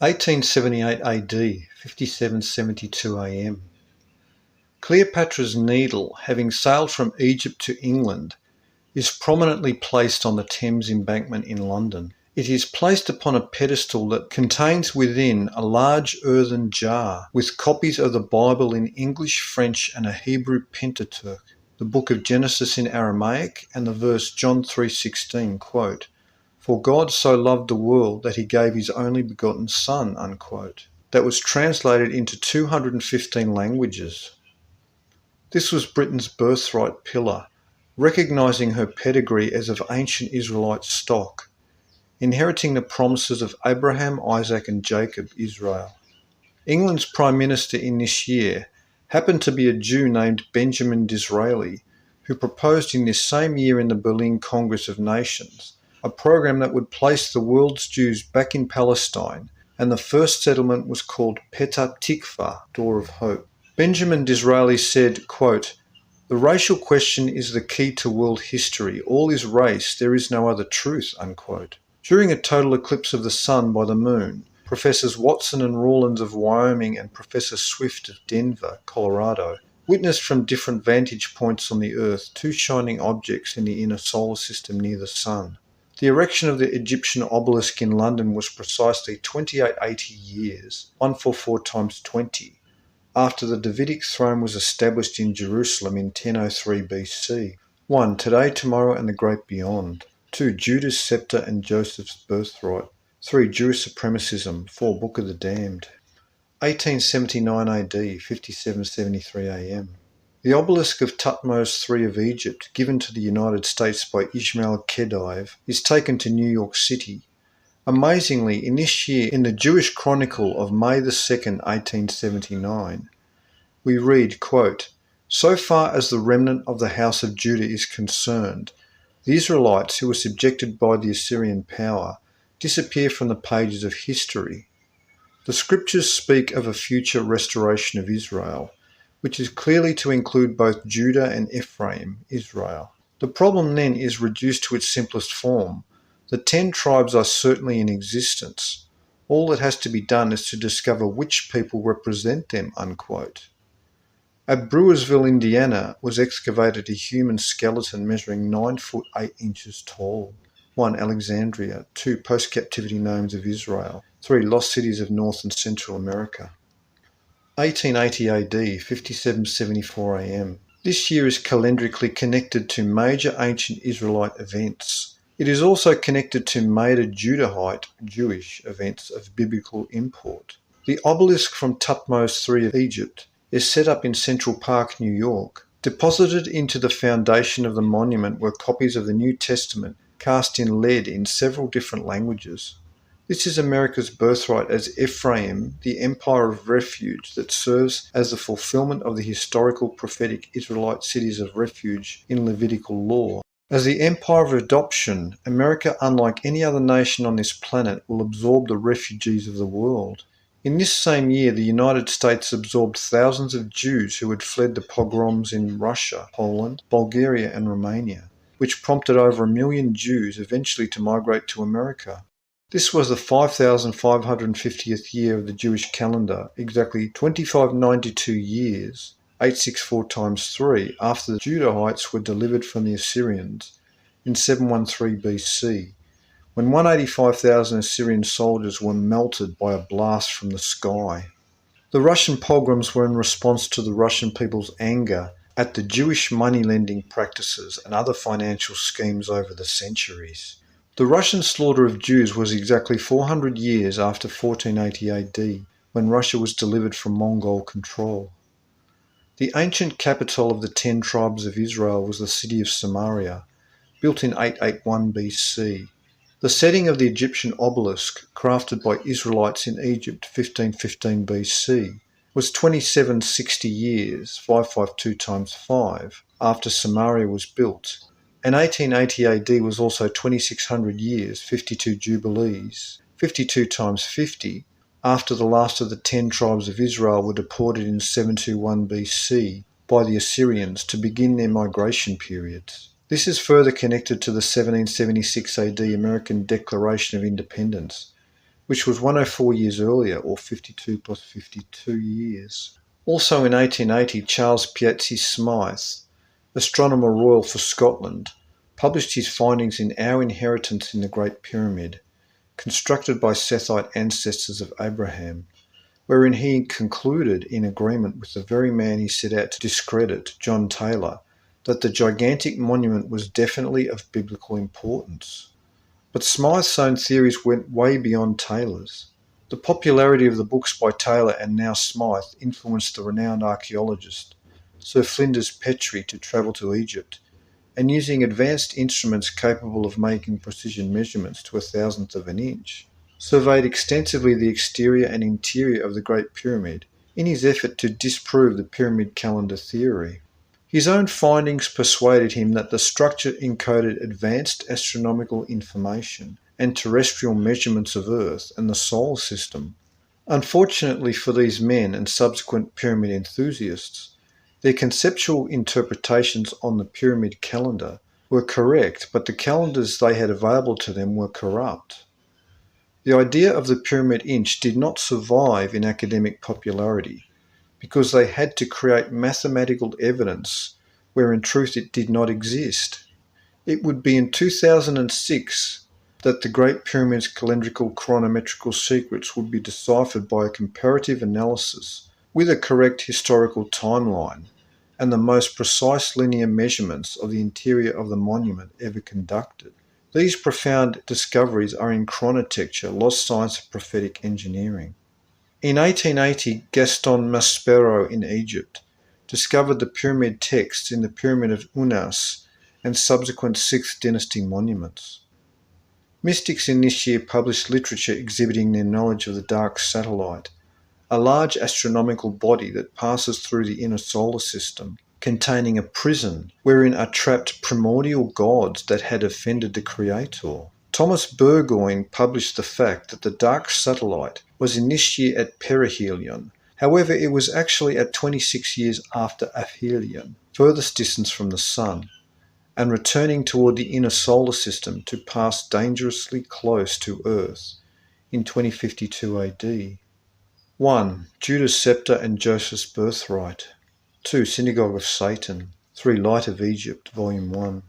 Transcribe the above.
1878 AD, 5772 AM. Cleopatra's Needle, having sailed from Egypt to England, is prominently placed on the Thames Embankment in London. It is placed upon a pedestal that contains within a large earthen jar with copies of the Bible in English, French and a Hebrew Pentateuch, the book of Genesis in Aramaic and the verse John 3:16, quote, "For God so loved the world that he gave his only begotten Son," unquote, that was translated into 215 languages. This was Britain's birthright pillar, recognising her pedigree as of ancient Israelite stock, inheriting the promises of Abraham, Isaac and Jacob, Israel. England's Prime Minister in this year happened to be a Jew named Benjamin Disraeli, who proposed in this same year in the Berlin Congress of Nations a program that would place the world's Jews back in Palestine, and the first settlement was called Petah Tikva, Door of Hope. Benjamin Disraeli said, quote, "The racial question is the key to world history. All is race, there is no other truth," unquote. During a total eclipse of the sun by the moon, Professors Watson and Rawlins of Wyoming and Professor Swift of Denver, Colorado, witnessed from different vantage points on the Earth two shining objects in the inner solar system near the sun. The erection of the Egyptian obelisk in London was precisely 2880 years, 144 times 20, after the Davidic throne was established in Jerusalem in 1003 BC. 1. Today, tomorrow and the great beyond. 2. Judah's scepter and Joseph's birthright. 3. Jewish supremacism. 4. Book of the Damned. 1879 AD, 5773 AM. The obelisk of Thutmose III of Egypt, given to the United States by Ismail Khedive, is taken to New York City. Amazingly, in this year, in the Jewish Chronicle of May 2nd, 1879, we read, quote, "So far as the remnant of the house of Judah is concerned, the Israelites, who were subjected by the Assyrian power, disappear from the pages of history. The scriptures speak of a future restoration of Israel, which is clearly to include both Judah and Ephraim, Israel. The problem then is reduced to its simplest form. The 10 tribes are certainly in existence. All that has to be done is to discover which people represent them," unquote. At Brewersville, Indiana, was excavated a human skeleton measuring 9 foot 8 inches tall. 1. Alexandria. 2. Post-captivity names of Israel. 3. Lost cities of North and Central America. 1880 AD, 5774 AM. This year is calendarically connected to major ancient Israelite events. It is also connected to major Judahite, Jewish, events of biblical import. The obelisk from Thutmose III of Egypt is set up in Central Park, New York. Deposited into the foundation of the monument were copies of the New Testament cast in lead in several different languages. This is America's birthright as Ephraim, the empire of refuge that serves as the fulfillment of the historical prophetic Israelite cities of refuge in Levitical law. As the empire of adoption, America, unlike any other nation on this planet, will absorb the refugees of the world. In this same year, the United States absorbed thousands of Jews who had fled the pogroms in Russia, Poland, Bulgaria and Romania, which prompted over 1 million Jews eventually to migrate to America. This was the 5,550th year of the Jewish calendar, exactly 2592 years, 864 times 3, after the Judahites were delivered from the Assyrians in 713 BC, when 185,000 Assyrian soldiers were melted by a blast from the sky. The Russian pogroms were in response to the Russian people's anger at the Jewish money-lending practices and other financial schemes over the centuries. The Russian slaughter of Jews was exactly 400 years after 1480 AD, when Russia was delivered from Mongol control. The ancient capital of the 10 tribes of Israel was the city of Samaria, built in 881 BC. The setting of the Egyptian obelisk, crafted by Israelites in Egypt 1515 BC, was 2760 years, 552 times 5, after Samaria was built, and 1880 AD was also 2600 years, 52 jubilees, 52 times 50, after the last of the 10 tribes of Israel were deported in 721 BC by the Assyrians to begin their migration periods. This is further connected to the 1776 AD American Declaration of Independence, which was 104 years earlier, or 52 plus 52 years. Also in 1880, Charles Piazzi Smyth, Astronomer Royal for Scotland, published his findings in Our Inheritance in the Great Pyramid, constructed by Sethite ancestors of Abraham, wherein he concluded, in agreement with the very man he set out to discredit, John Taylor, that the gigantic monument was definitely of biblical importance. But Smyth's own theories went way beyond Taylor's. The popularity of the books by Taylor and now Smyth influenced the renowned archaeologist Sir Flinders Petrie to travel to Egypt, and using advanced instruments capable of making precision measurements to 1,000th of an inch, surveyed extensively the exterior and interior of the Great Pyramid in his effort to disprove the pyramid calendar theory. His own findings persuaded him that the structure encoded advanced astronomical information and terrestrial measurements of Earth and the solar system. Unfortunately for these men and subsequent pyramid enthusiasts, their conceptual interpretations on the pyramid calendar were correct, but the calendars they had available to them were corrupt. The idea of the pyramid inch did not survive in academic popularity because they had to create mathematical evidence where in truth it did not exist. It would be in 2006 that the Great Pyramid's calendrical chronometrical secrets would be deciphered by a comparative analysis with a correct historical timeline and the most precise linear measurements of the interior of the monument ever conducted. These profound discoveries are in chronotecture, lost science of prophetic engineering. In 1880, Gaston Maspero in Egypt discovered the pyramid texts in the Pyramid of Unas and subsequent 6th dynasty monuments. Mystics in this year published literature exhibiting their knowledge of the dark satellite, a large astronomical body that passes through the inner solar system, containing a prison wherein are trapped primordial gods that had offended the Creator. Thomas Burgoyne published the fact that the dark satellite was in this year at perihelion. However, it was actually at 26 years after aphelion, furthest distance from the Sun, and returning toward the inner solar system to pass dangerously close to Earth in 2052 AD. 1. Judah's Scepter and Joseph's Birthright. 2. Synagogue of Satan. 3. Light of Egypt, Volume 1.